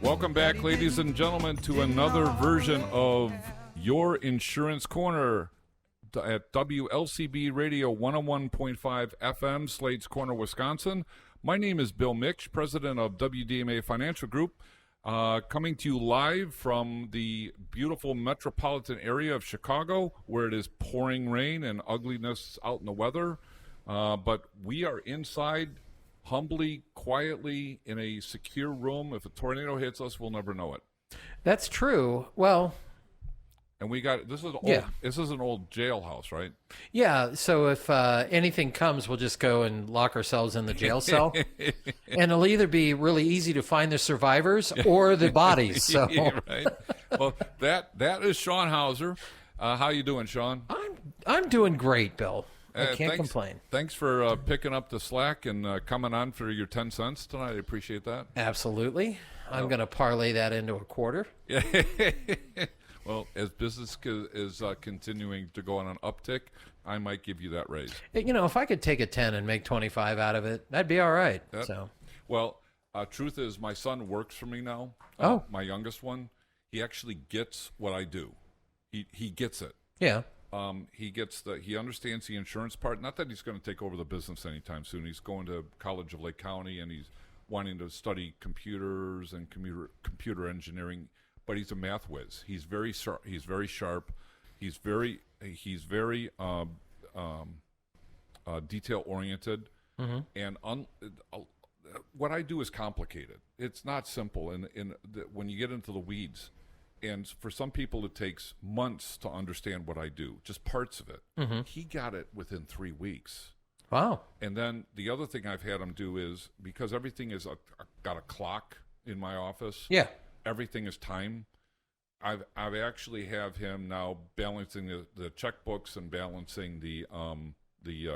Welcome back, ladies and gentlemen, to another version of Your Insurance Corner at WLCB Radio 101.5 FM, Slade's Corner, Wisconsin. My name is Bill Miksch, president of WDMA Financial Group, coming to you live from the beautiful metropolitan area of Chicago, where it is pouring rain and ugliness out in the weather. But we are inside, humbly, quietly, in a secure room. If a tornado hits us, we'll never know it. That's true. Well, and we got this is old. Yeah. This is an old jailhouse, right? yeah. So if anything comes, we'll just go and lock ourselves in the jail cell, and it'll either be really easy to find the survivors or the bodies. So, Yeah, right. Well, that is Sean Hauser. How you doing, Sean? I'm doing great, Bill. I can't thanks, complain. Thanks for picking up the slack and coming on for your 10 cents tonight. I appreciate that. Absolutely. I'm going to parlay that into a quarter. Yeah. Well, as business is continuing to go on an uptick, I might give you that raise. You know, if I could take a 10 and make 25 out of it, that'd be all right. Yep. So, Well, truth is, my son works for me now. Oh. My youngest one. He actually gets what I do. He gets it. yeah. He understands the insurance part. Not that he's going to take over the business anytime soon. He's going to College of Lake County, and he's wanting to study computers and computer engineering. But he's a math whiz. He's very sharp. He's very sharp. He's very detail oriented. Mm-hmm. And what I do is complicated. It's not simple. When you get into the weeds. And for some people, it takes months to understand what I do, just parts of it. Mm-hmm. He got it within 3 weeks. Wow. And then the other thing I've had him do is, because everything is got a clock in my office, Yeah. everything is time. I've actually have him now balancing the checkbooks and balancing the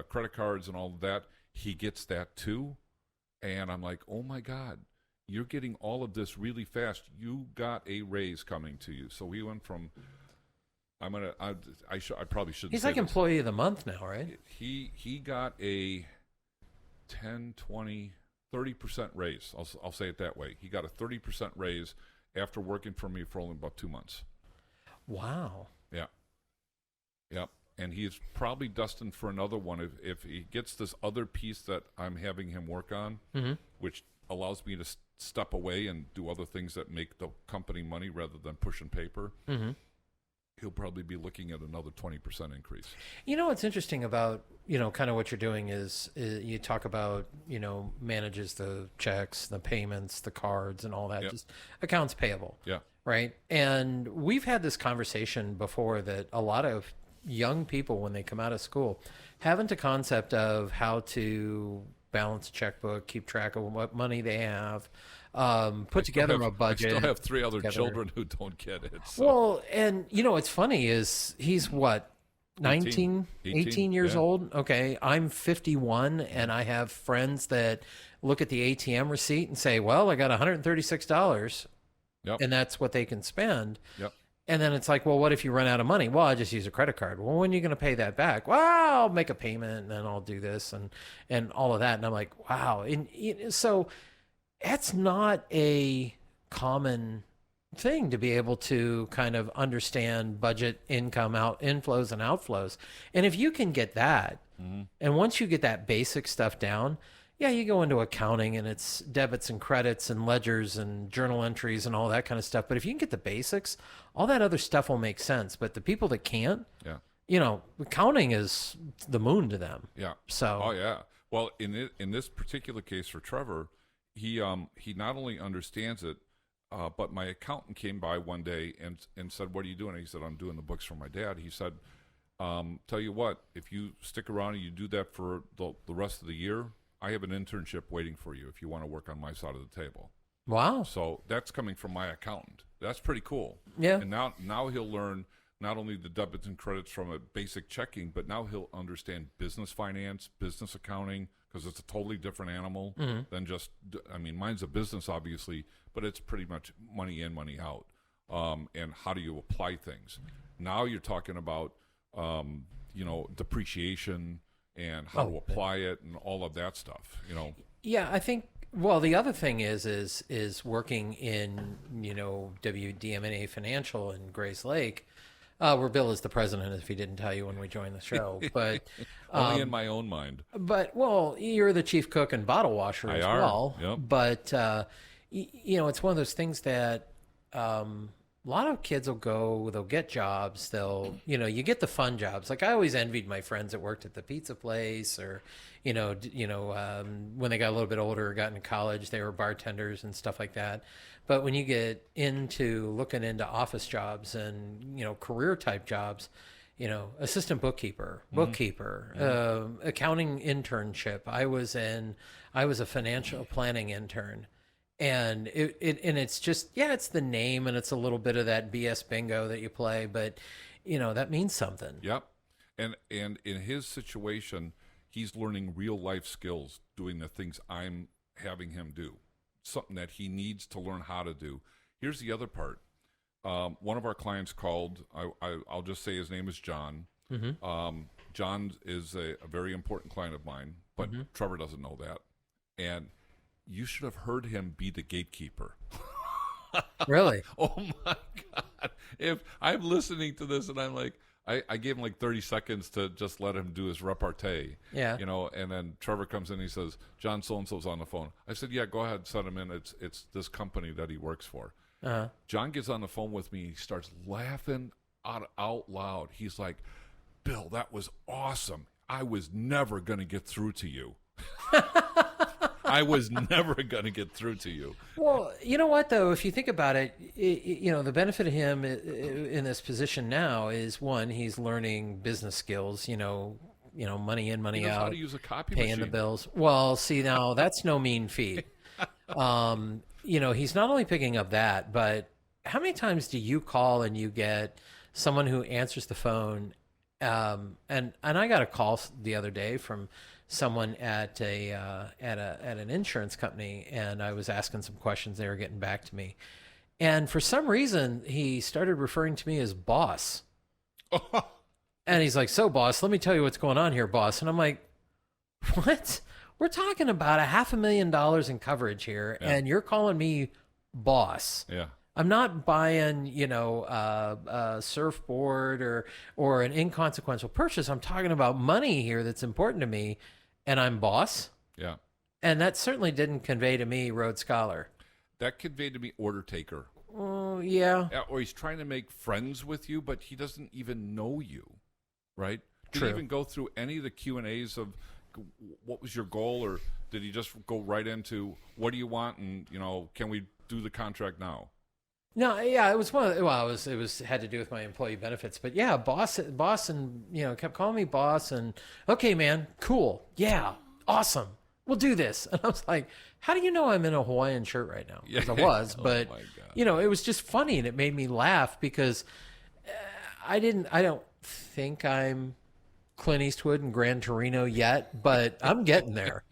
credit cards and all of that. He gets that too. And I'm like, oh my God. You're getting all of this really fast. You got a raise coming to you. So we went from, I probably shouldn't He's say like this. employee of the month now, right? He got a 10, 20, 30% raise. I'll say it that way. He got a 30% raise after working for me for only about 2 months. Wow. Yeah. Yep. And he's probably destined for another one if he gets this other piece that I'm having him work on, Mm-hmm. which allows me to step away and do other things that make the company money rather than pushing paper. Mm-hmm. He'll probably be looking at another 20% increase. You know what's interesting about, kind of what you're doing is you talk about, manages the checks, the payments, the cards and all that, Yep. just accounts payable. Yeah. Right. And we've had this conversation before that a lot of young people, when they come out of school, haven't a concept of how to balance a checkbook, keep track of what money they have, put together a budget. I still have 3 other children who don't get it. So. Well, and what's funny is he's what, 18 years yeah. old? Okay, I'm 51, and I have friends that look at the ATM receipt and say, well, I got $136, Yep. and that's what they can spend. Yep. And then it's like, well, what if you run out of money? Well, I just use a credit card. Well, when are you going to pay that back? Well, I'll make a payment and then I'll do this and all of that. And I'm like, wow. And so that's not a common thing to be able to kind of understand budget, income, inflows and outflows. And if you can get that, Mm-hmm. and once you get that basic stuff down, yeah, you go into accounting and it's debits and credits and ledgers and journal entries and all that kind of stuff. But if you can get the basics, all that other stuff will make sense. But the people that can't, Yeah. accounting is the moon to them. Yeah. So, Oh yeah. Well, in this particular case for Trevor, he not only understands it, but my accountant came by one day and said, "What are you doing?" And he said, "I'm doing the books for my dad." He said, "Tell you what, if you stick around and you do that for the rest of the year, I have an internship waiting for you if you want to work on my side of the table." wow. So that's coming from my accountant. That's pretty cool. Yeah. And now he'll learn not only the debits and credits from a basic checking, but now he'll understand business finance, business accounting, because it's a totally different animal than just, mine's a business, obviously, but it's pretty much money in, money out. And how do you apply things? Now you're talking about, depreciation and how to apply it and all of that stuff, Yeah, I think Well, the other thing is working in, WDM&A Financial in Grays Lake, where Bill is the president, if he didn't tell you when we joined the show. But Only in my own mind. But, well, you're the chief cook and bottle washer as well. Yep. But, it's one of those things that a lot of kids they'll get jobs, you get the fun jobs. Like I always envied my friends that worked at the pizza place or, when they got a little bit older, got into college, they were bartenders and stuff like that. But when you get into looking into office jobs and, career type jobs, assistant bookkeeper, accounting internship. I was a financial planning intern. And it's just, it's the name and it's a little bit of that BS bingo that you play, but that means something. Yep. And in his situation, he's learning real life skills doing the things I'm having him do, something that he needs to learn how to do. Here's the other part. One of our clients called, I'll just say his name is John. Mm-hmm. John is a very important client of mine, but Trevor doesn't know that. And you should have heard him be the gatekeeper. Really? Oh my God. If I'm listening to this and I'm like, I gave him like 30 seconds to just let him do his repartee. Yeah. And then Trevor comes in and he says, John so-and-so's on the phone. I said, yeah, go ahead, send him in. It's this company that he works for. Uh-huh. John gets on the phone with me. He starts laughing out loud. He's like, Bill, that was awesome. I was never going to get through to you. I was never going to get through to you. Well, you know what, though? If you think about it, the benefit of him in this position now is, one, he's learning business skills, money in, money out. How to use a copy paying machine. The bills. Well, see, now that's no mean feat. He's not only picking up that, but how many times do you call and you get someone who answers the phone? And I got a call the other day from someone at an insurance company, and I was asking some questions. They were getting back to me, and for some reason he started referring to me as boss. And he's like, so boss, let me tell you what's going on here, boss. And I'm like, what? We're talking about $500,000 in coverage here, and you're calling me boss. Yeah. I'm not buying, a surfboard or an inconsequential purchase. I'm talking about money here that's important to me, and I'm boss. Yeah. And that certainly didn't convey to me Rhodes Scholar. That conveyed to me order taker. Oh, yeah. Or he's trying to make friends with you, but he doesn't even know you, right? Did True. he even go through any of the Q&As of what was your goal, or did he just go right into what do you want and, can we do the contract now? No, yeah, it was it was had to do with my employee benefits, but yeah, boss, and kept calling me boss, and okay, man, cool, yeah, awesome, we'll do this, and I was like, how do you know I'm in a Hawaiian shirt right now? Because I was, but it was just funny, and it made me laugh because I don't think I'm Clint Eastwood and Gran Torino yet, but I'm getting there.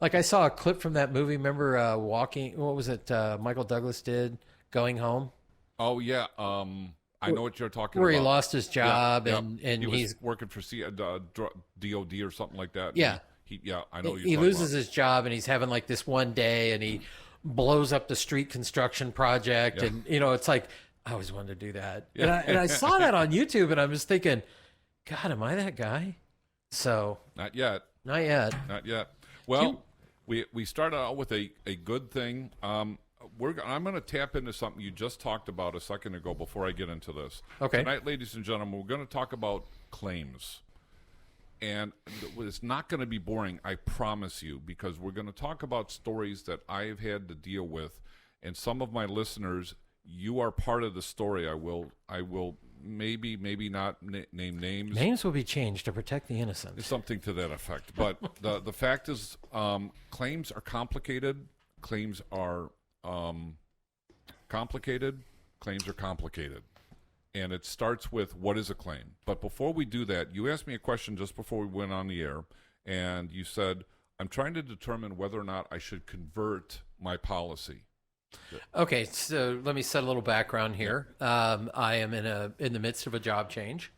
Like I saw a clip from that movie. Remember Walking? What was it? Michael Douglas did. Going Home. Oh yeah, I know what you're talking about. Where he lost his job and he's working for DOD or something like that. Yeah, I know. He loses his job and he's having like this one day and he blows up the street construction project and it's like I always wanted to do that. Yeah. And I saw that on YouTube and I was thinking, God, am I that guy? So not yet. Well, we started out with a good thing. I'm going to tap into something you just talked about a second ago before I get into this. Okay. Tonight, ladies and gentlemen, we're going to talk about claims. And it's not going to be boring, I promise you, because we're going to talk about stories that I've had to deal with. And some of my listeners, you are part of the story. I will maybe not name names. Names will be changed to protect the innocent. Something to that effect. But the fact is, claims are complicated. Claims are complicated. Claims are complicated. And it starts with what is a claim. But before we do that, you asked me a question just before we went on the air, and you said, I'm trying to determine whether or not I should convert my policy. Okay, so let me set a little background here. I am in the midst of a job change,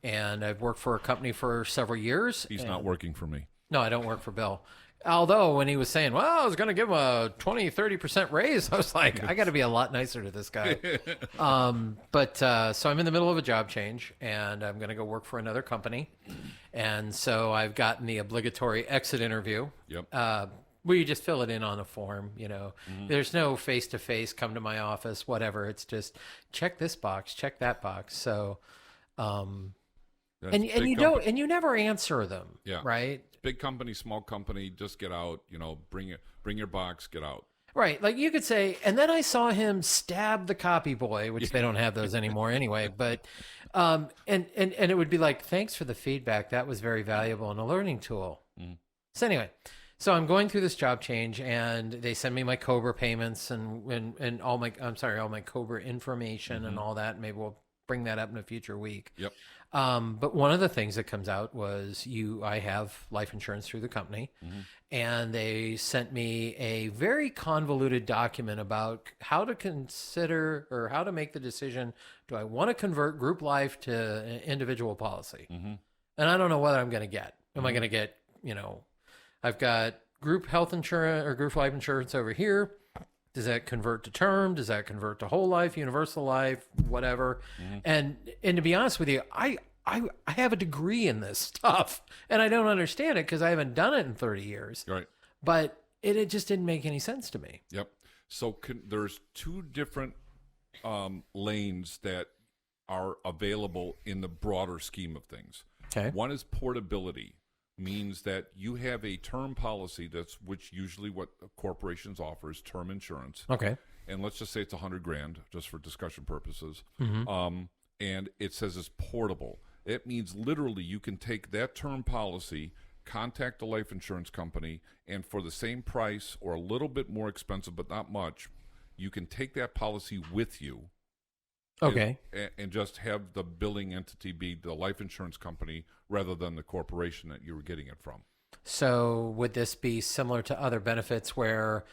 and I've worked for a company for several years. He's not working for me. No, I don't work for Bill. Although when he was saying, well, I was going to give him a 20-30% raise, I was like, I got to be a lot nicer to this guy. So I'm in the middle of a job change, and I'm going to go work for another company. And so I've gotten the obligatory exit interview. Yep. Where you just fill it in on a form, There's no face-to-face, come to my office, whatever. It's just check this box, check that box. So, and you never answer them, Yeah. right? Big company, small company, just get out, bring your box, get out. Right. Like you could say, and then I saw him stab the copy boy, which they don't have those anymore anyway. But, and it would be like, thanks for the feedback. That was very valuable and a learning tool. So anyway, so I'm going through this job change, and they send me my Cobra payments and all my Cobra information and all that. Maybe we'll bring that up in a future week. Yep. But one of the things that comes out was I have life insurance through the company, and they sent me a very convoluted document about how to consider or how to make the decision. Do I want to convert group life to an individual policy? And I don't know what I'm going to get. Am I going to get, I've got group health insurance or group life insurance over here. Does that convert to term? Does that convert to whole life, universal life, whatever? And to be honest with you, I have a degree in this stuff, and I don't understand it because I haven't done it in 30 years. Right. But it just didn't make any sense to me. Yep. So there's two different lanes that are available in the broader scheme of things. Okay. One is portability. Means that you have a term policy which usually what corporations offer is term insurance. Okay. And let's just say it's $100,000 just for discussion purposes. And it says it's portable. It means literally you can take that term policy, contact the life insurance company, and for the same price or a little bit more expensive, but not much, you can take that policy with you. Okay. And just have the billing entity be the life insurance company rather than the corporation that you were getting it from. So would this be similar to other benefits where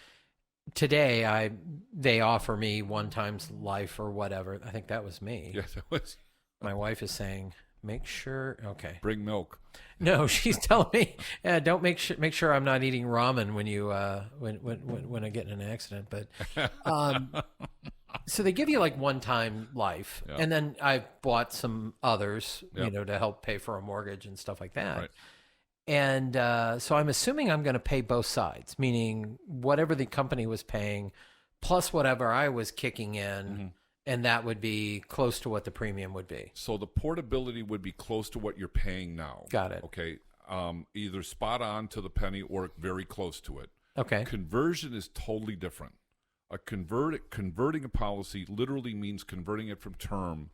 today they offer me one times life or whatever? I think that was me. Yes, that was. My wife is saying, make sure. Okay. Bring milk. No, she's telling me, don't make sure I'm not eating ramen when you when I get in an accident. But so they give you like one time life, and then I bought some others, to help pay for a mortgage and stuff like that. Right. And so I'm assuming I'm going to pay both sides, meaning whatever the company was paying plus whatever I was kicking in. And that would be close to what the premium would be. So the portability would be close to what you're paying now. Got it. Okay. Either spot on to the penny or very close to it. Okay. Conversion is totally different. Converting a policy literally means converting it from term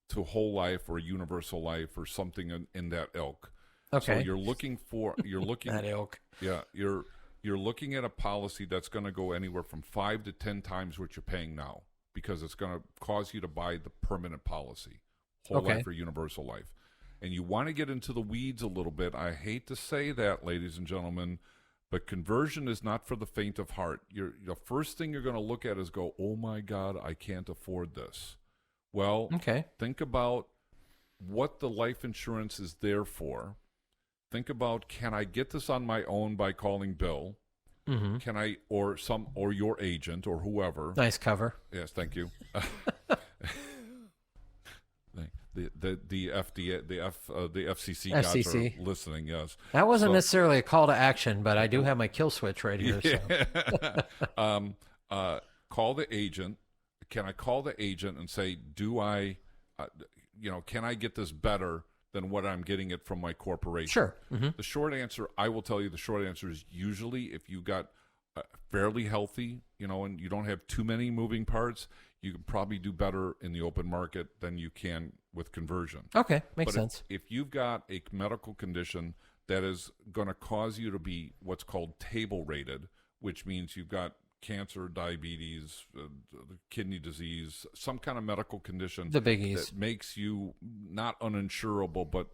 to whole life or universal life or something in that ilk. Okay. So you're looking that ilk. Yeah, you're looking at a policy that's going to go anywhere from 5 to 10 times what you're paying now, because it's going to cause you to buy the permanent policy, whole life or universal life. And you want to get into the weeds a little bit. I hate to say that, ladies and gentlemen, but conversion is not for the faint of heart. The first thing you're going to look at is go, oh my God, I can't afford this. Well, think about what the life insurance is there for. Think about, can I get this on my own by calling Bill? Can I, or your agent or whoever? Nice cover. Yes, thank you. The FDA, the FCC guys are listening. Yes, that wasn't necessarily a call to action, but I do have my kill switch right here. So. Call the agent. Can I call the agent and say, do I, can I get this better than what I'm getting it from my corporation? Sure. The short answer, I will tell you, the short answer is usually if you got fairly healthy, and you don't have too many moving parts, you can probably do better in the open market than you can with conversion. Okay, makes sense. If you've got a medical condition that is going to cause you to be what's called table rated, which means you've got cancer, diabetes, kidney disease, some kind of medical condition, the biggies, that makes you not uninsurable, but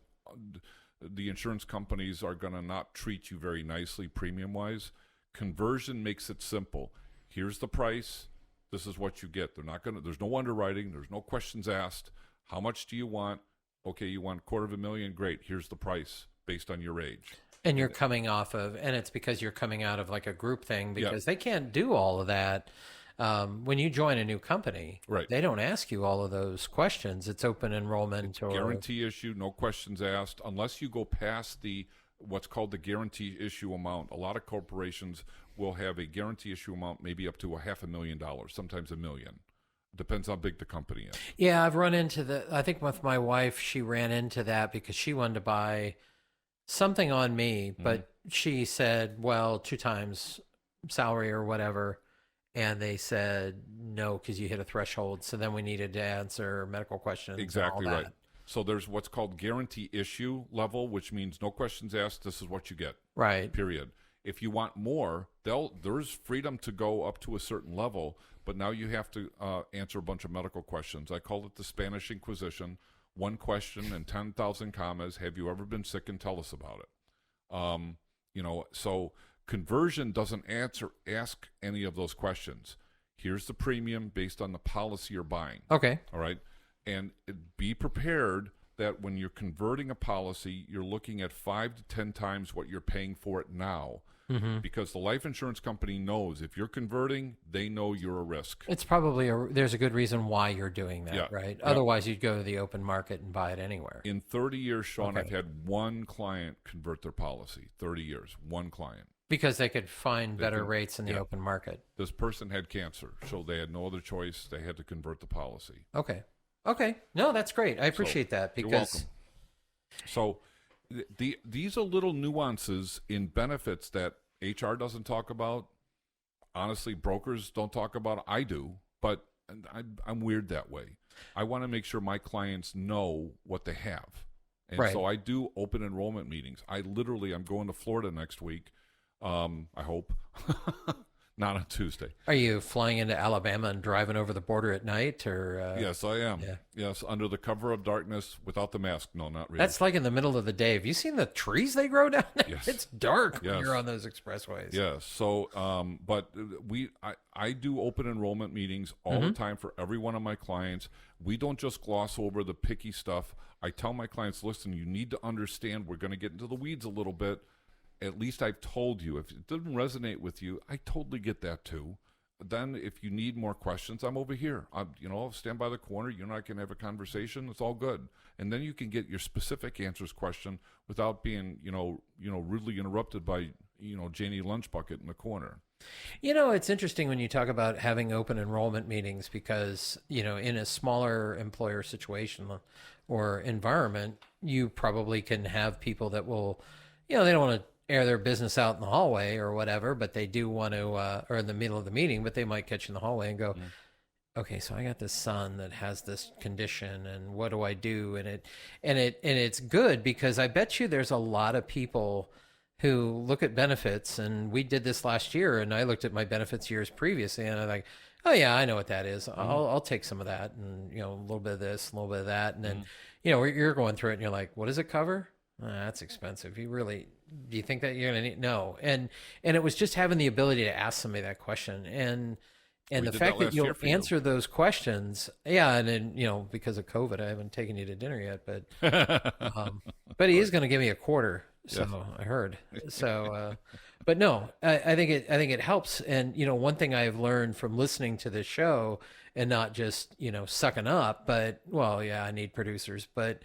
the insurance companies are going to not treat you very nicely premium-wise. Conversion makes it simple. Here's the price. This is what you get. There's no underwriting. There's no questions asked. How much do you want? Okay, you want $250,000. Great. Here's the price based on your age. And you're coming off of, and it's because you're coming out of like a group thing because they can't do all of that. When you join a new company, Right. they don't ask you all of those questions. It's open enrollment or Guarantee issue, no questions asked, unless you go past what's called the guarantee issue amount. A lot of corporations will have a guarantee issue amount, maybe up to $500,000, sometimes $1 million. Depends how big the company is. Yeah, I've run into I think with my wife, she ran into that because she wanted to buy something on me, but she said, well, 2 times salary or whatever. And they said, no, because you hit a threshold. So then we needed to answer medical questions. Exactly and all that. right. So there's what's called guarantee issue level, which means no questions asked. This is what you get. Right. Period. If you want more, there's freedom to go up to a certain level, but now you have to answer a bunch of medical questions. I call it the Spanish Inquisition. 1 question and 10,000 commas. Have you ever been sick? And tell us about it. So conversion doesn't ask any of those questions. Here's the premium based on the policy you're buying. Okay. All right. And be prepared that when you're converting a policy, you're looking at 5 to 10 times what you're paying for it now. Because the life insurance company knows if you're converting, they know you're a risk. It's probably there's a good reason why you're doing that, right? Yeah. Otherwise, you'd go to the open market and buy it anywhere. In 30 years, Sean, I've had 1 client convert their policy. 30 years, 1 client. Because they could find better rates in the open market. This person had cancer, so they had no other choice. They had to convert the policy. Okay. No, that's great. I appreciate that because. You're welcome. So these are little nuances in benefits that HR doesn't talk about. Honestly, brokers don't talk about. I do, but I'm weird that way. I want to make sure my clients know what they have. And so I do open enrollment meetings. I'm going to Florida next week. I hope. Not on Tuesday. Are you flying into Alabama and driving over the border at night, or? Yes, I am. Yeah. Yes, under the cover of darkness, without the mask. No, not really. That's like in the middle of the day. Have you seen the trees they grow down there? Yes. It's dark when you're on those expressways. Yes. So, but I do open enrollment meetings all the time for every one of my clients. We don't just gloss over the picky stuff. I tell my clients, listen, you need to understand we're going to get into the weeds a little bit. At least I've told you. If it doesn't resonate with you, I totally get that too. Then if you need more questions, I'm over here. I'll stand by the corner. You and I can have a conversation. It's all good. And then you can get your specific answers question without being, rudely interrupted by, Janie Lunchbucket in the corner. It's interesting when you talk about having open enrollment meetings because, in a smaller employer situation or environment, you probably can have people that will, they don't want to air their business out in the hallway or whatever, but they do want to, or in the middle of the meeting, but they might catch you in the hallway and go, okay, so I got this son that has this condition and what do I do? And it's good because I bet you there's a lot of people who look at benefits, and we did this last year and I looked at my benefits years previously and I'm like, oh yeah, I know what that is. I'll take some of that and, a little bit of this, a little bit of that. And then, you're going through it and you're like, what does it cover? That's expensive. Do you think that you're going to need? No. And it was just having the ability to ask somebody that question and the fact that you'll answer those questions. Yeah. And then, because of COVID, I haven't taken you to dinner yet, but he is going to give me a quarter. So yes. I heard. So, but no, I think it helps. And, one thing I've learned from listening to this show and not just, sucking up, but I need producers, but,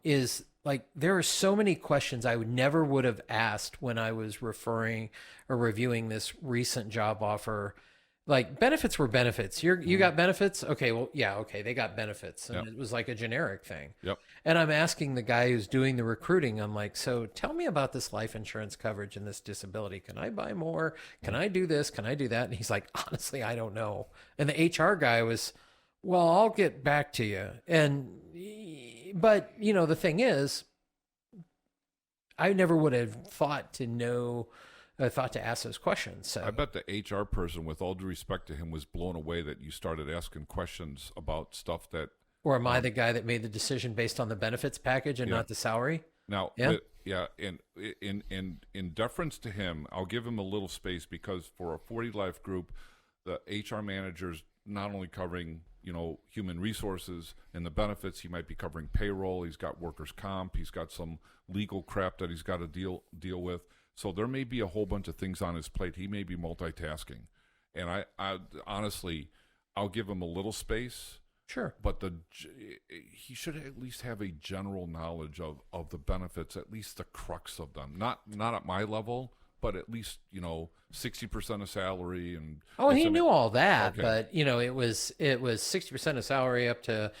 is like, there are so many questions I would have asked when I was referring or reviewing this recent job offer. Like, benefits were benefits. You got benefits? Okay, well, yeah, okay, they got benefits. And it was like a generic thing. Yep. And I'm asking the guy who's doing the recruiting, I'm like, so tell me about this life insurance coverage and this disability. Can I buy more? Can I do this? Can I do that? And he's like, honestly, I don't know. And the HR guy was, well, I'll get back to you. But, the thing is, I never would have thought to ask those questions. So I bet the HR person, with all due respect to him, was blown away that you started asking questions about stuff that... Or am I the guy that made the decision based on the benefits package and not the salary? Now, and in deference to him, I'll give him a little space because for a 40 life group, the HR managers not only covering, human resources and the benefits, he might be covering payroll. He's got workers' comp. He's got some legal crap that he's got to deal with. So there may be a whole bunch of things on his plate. He may be multitasking. And I honestly, I'll give him a little space. Sure. But he should at least have a general knowledge of the benefits, at least the crux of them. Not at my level, but at least 60% of salary and. Oh, he knew all that, okay. But it was 60% of salary up to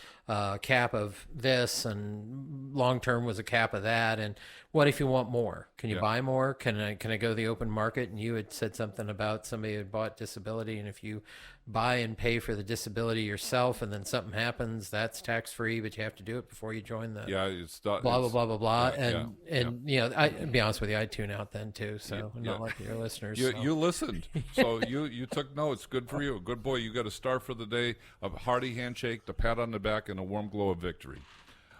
cap of this, and long term was a cap of that. And what if you want more? Can you buy more? Can I go to the open market? And you had said something about somebody had bought disability, and if you buy and pay for the disability yourself, and then something happens, that's tax free, but you have to do it before you join the. Yeah, it's blah blah blah blah. And I'll be honest with you, I tune out then too. So I'm not like your listeners. You listened, so you took notes. Good for you, good boy. You got a star for the day, a hearty handshake, the pat on the back, and a warm glow of victory.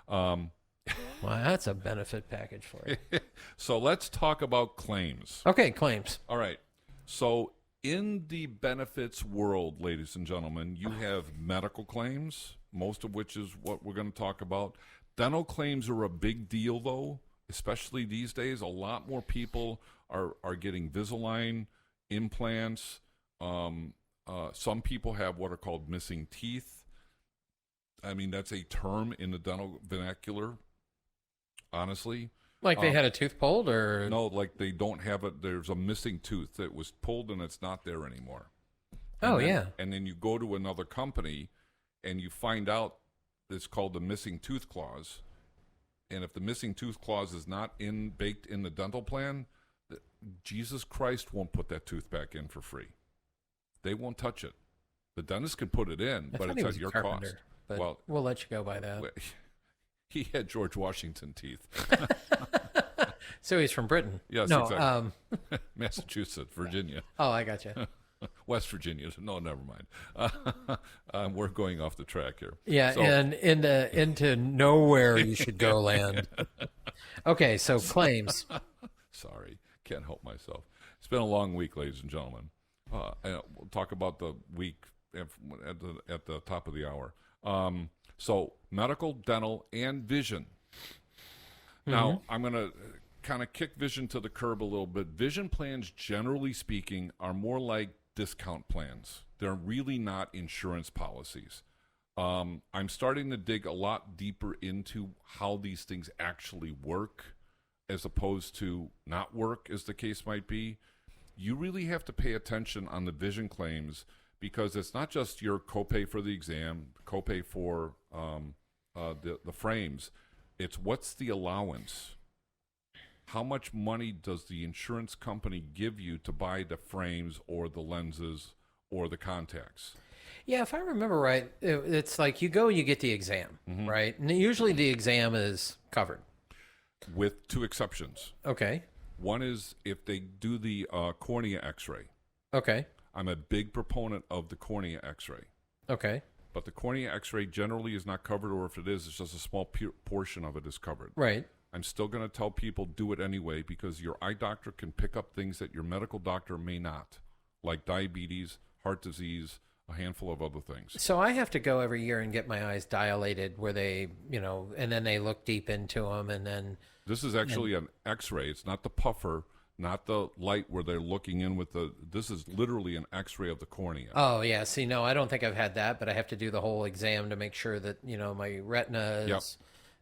Well, that's a benefit package for you. So let's talk about claims. Okay, claims. All right. So in the benefits world, ladies and gentlemen, you have medical claims, most of which is what we're going to talk about. Dental claims are a big deal, though, especially these days. A lot more people are getting Invisalign implants. Some people have what are called missing teeth. I mean, that's a term in the dental vernacular, honestly. Like they had a tooth pulled, or no, like they don't have it. There's a missing tooth that was pulled and it's not there anymore. And then you go to another company and you find out it's called the missing tooth clause. And if the missing tooth clause is not baked in the dental plan, Jesus Christ won't put that tooth back in for free. They won't touch it. The dentist can put it in, but it's at your cost. But well, we'll let you go by that. He had George Washington teeth. So he's from Britain. Yes, no, exactly. Massachusetts, Virginia. Oh, I got you. West Virginia. No, never mind. We're going off the track here. Yeah, so, and into nowhere you should go land. Okay, so claims. Sorry, can't help myself. It's been a long week, ladies and gentlemen. And we'll talk about the week at the top of the hour. So medical, dental, and vision. Now, I'm going to kind of kick vision to the curb a little bit. Vision plans, generally speaking, are more like discount plans. They're really not insurance policies. I'm starting to dig a lot deeper into how these things actually work as opposed to not work, as the case might be. You really have to pay attention on the vision claims because it's not just your copay for the exam, copay for the frames. It's what's the allowance? How much money does the insurance company give you to buy the frames or the lenses or the contacts? Yeah, if I remember right, it's like you go and you get the exam, right? And usually the exam is covered. With two exceptions. Okay. One is if they do the cornea x-ray. Okay. I'm a big proponent of the cornea x-ray. Okay. But the cornea x-ray generally is not covered, or if it is, it's just a small portion of it is covered. Right. I'm still going to tell people do it anyway because your eye doctor can pick up things that your medical doctor may not, like diabetes, heart disease, a handful of other things. So I have to go every year and get my eyes dilated where they, and then they look deep into them and then... This is actually an x-ray. It's not the puffer, not the light where they're looking in with the... This is literally an x-ray of the cornea. Oh, yeah. See, no, I don't think I've had that, but I have to do the whole exam to make sure that, my retina is... Yep.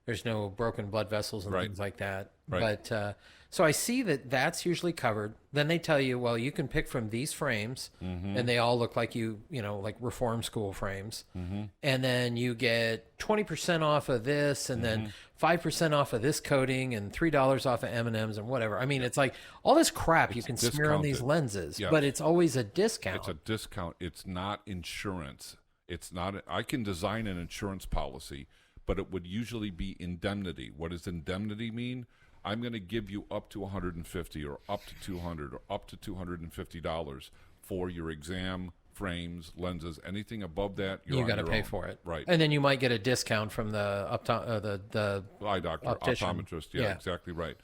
There's no broken blood vessels and things like that. Right. But so I see that that's usually covered. Then they tell you, well, you can pick from these frames, and they all look like like reform school frames. And then you get 20% off of this, and then 5% off of this coating, and $3 off of M&Ms and whatever. I mean, it's like all this crap you can smear on these lenses, but it's always a discount. It's a discount. It's not insurance. It's not. I can design an insurance policy, but it would usually be indemnity. What does indemnity mean? I'm going to give you up to $150 or up to $200 or up to $250 for your exam, frames, lenses. Anything above that, you got to pay for it, right? And then you might get a discount from the eye doctor, optician. optometrist. Yeah, exactly right.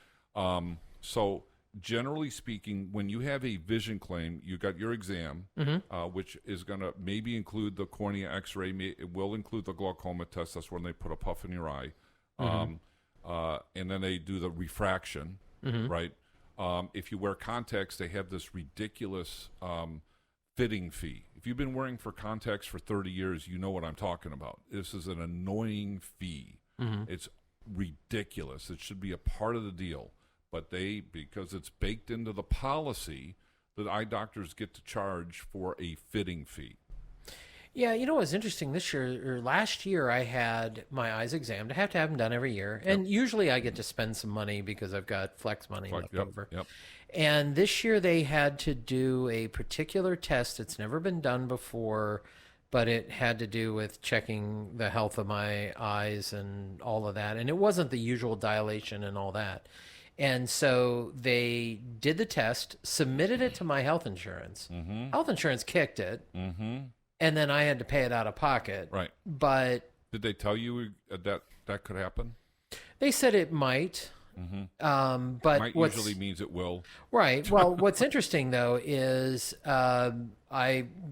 So generally speaking, when you have a vision claim, you got your exam, which is going to maybe include the cornea X-ray. It will include the glaucoma test. That's when they put a puff in your eye, and then they do the refraction, right? If you wear contacts, they have this ridiculous fitting fee. If you've been wearing contacts for 30 years, you know what I'm talking about. This is an annoying fee. It's ridiculous. It should be a part of the deal. But because it's baked into the policy, that eye doctors get to charge for a fitting fee. Yeah, you know what's interesting? This year or last year, I had my eyes examined. I have to have them done every year, and usually I get to spend some money because I've got flex money left over. And this year they had to do a particular test that's never been done before, but it had to do with checking the health of my eyes and all of that, and it wasn't the usual dilation and all that. And so they did the test, submitted it to my health insurance. Health insurance kicked it. And then I had to pay it out of pocket. Right. But did they tell you that could happen? They said it might. But might usually means it will. Right. Well, what's interesting though is I'm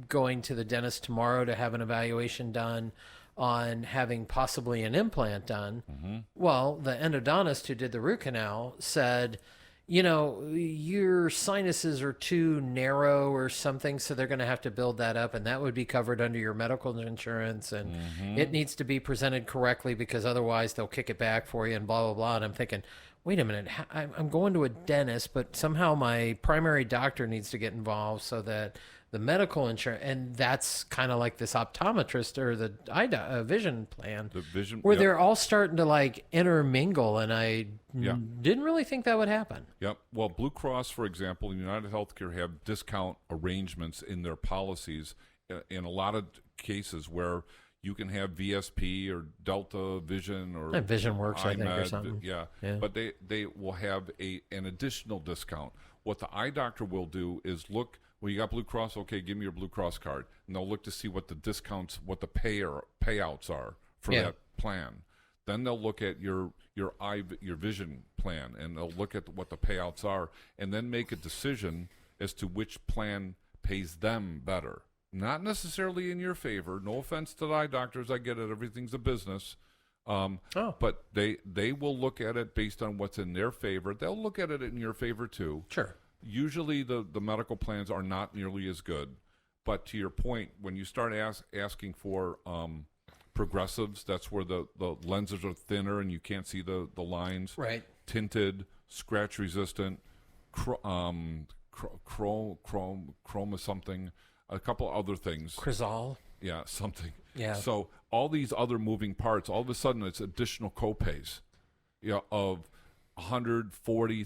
going to the dentist tomorrow to have an evaluation done on having possibly an implant done. Well, the endodontist who did the root canal said, you know, your sinuses are too narrow or something, so they're going to have to build that up, and that would be covered under your medical insurance, and it needs to be presented correctly because otherwise they'll kick it back for you and blah, blah, blah. And I'm thinking, wait a minute, I'm going to a dentist, but somehow my primary doctor needs to get involved so that the medical insurance, and that's kind of like this optometrist or the vision plan, where they're all starting to like intermingle, and I didn't really think that would happen. Yep. Well, Blue Cross, for example, and United Healthcare have discount arrangements in their policies in a lot of cases where you can have VSP or Delta Vision or Vision Works, I think, or something. Yeah. But they will have an additional discount. What the eye doctor will do is look. Well, you got Blue Cross? Okay, give me your Blue Cross card. And they'll look to see what the discounts, what the payouts are for that plan. Then they'll look at your vision plan, and they'll look at what the payouts are, and then make a decision as to which plan pays them better. Not necessarily in your favor. No offense to the eye doctors. I get it. Everything's a business. But they will look at it based on what's in their favor. They'll look at it in your favor, too. Sure. Usually the medical plans are not nearly as good. But to your point, when you start asking for progressives, that's where the lenses are thinner and you can't see the lines. Right. Tinted, scratch resistant, chroma something, a couple other things. Crizal. Yeah, something. Yeah. So all these other moving parts, all of a sudden it's additional copays, of $140,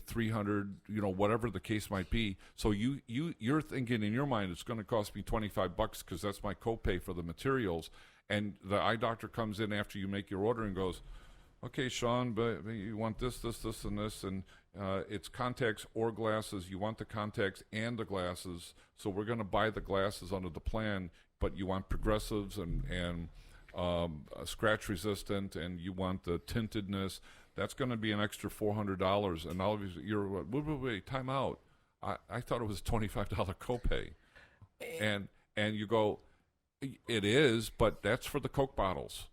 $300, whatever the case might be. So you're thinking in your mind it's going to cost me $25 because that's my copay for the materials, and the eye doctor comes in after you make your order and goes, "Okay, Sean, but you want this, and this, and it's contacts or glasses. You want the contacts and the glasses, so we're going to buy the glasses under the plan, but you want progressives and scratch resistant, and you want the tintedness." That's going to be an extra $400, and all of you're wait, time out. I thought it was a $25 copay, and you go, it is, but that's for the Coke bottles.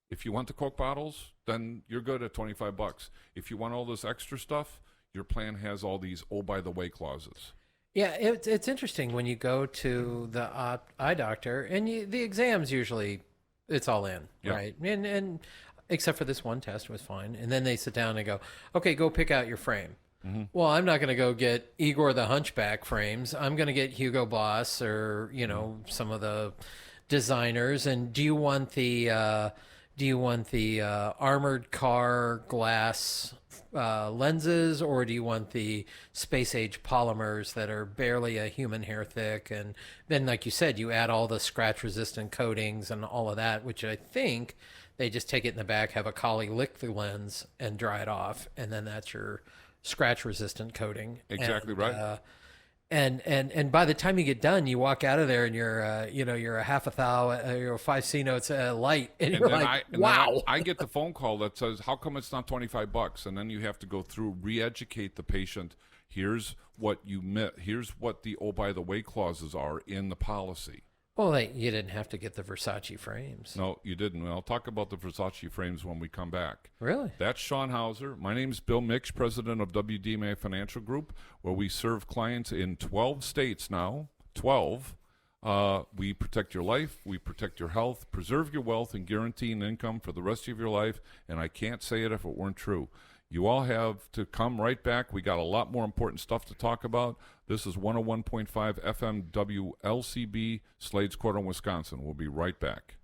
If you want the Coke bottles, then you're good at $25. If you want all this extra stuff, your plan has all these by the way clauses. Yeah, it's interesting when you go to the eye doctor, and the exams usually it's all in, right? And except for this one test, it was fine. And then they sit down and go, okay, go pick out your frame. Well, I'm not going to go get Igor the Hunchback frames. I'm going to get Hugo Boss or, some of the designers. And do you want the armored car glass lenses, or do you want the space age polymers that are barely a human hair thick? And then, like you said, you add all the scratch resistant coatings and all of that, which I think they just take it in the back, have a collie lick the lens and dry it off, and then that's your scratch resistant coating. Exactly right. And by the time you get done, you walk out of there and you're a half a thou, you're 5 C notes light, and you're like, wow. I get the phone call that says, "How come it's not $25?" And then you have to go through, re-educate the patient. Here's what you here's what the oh by the way clauses are in the policy. Well, you didn't have to get the Versace frames. No, you didn't. I'll talk about the Versace frames when we come back. Really? That's Sean Hauser. My name's Bill Miksch, president of WDMA Financial Group, where we serve clients in 12 states now. 12. We protect your life, we protect your health, preserve your wealth, and guarantee an income for the rest of your life. And I can't say it if it weren't true. You all have to come right back. We got a lot more important stuff to talk about. This is 101.5 FM WLCB, Slades Corner, Wisconsin. We'll be right back.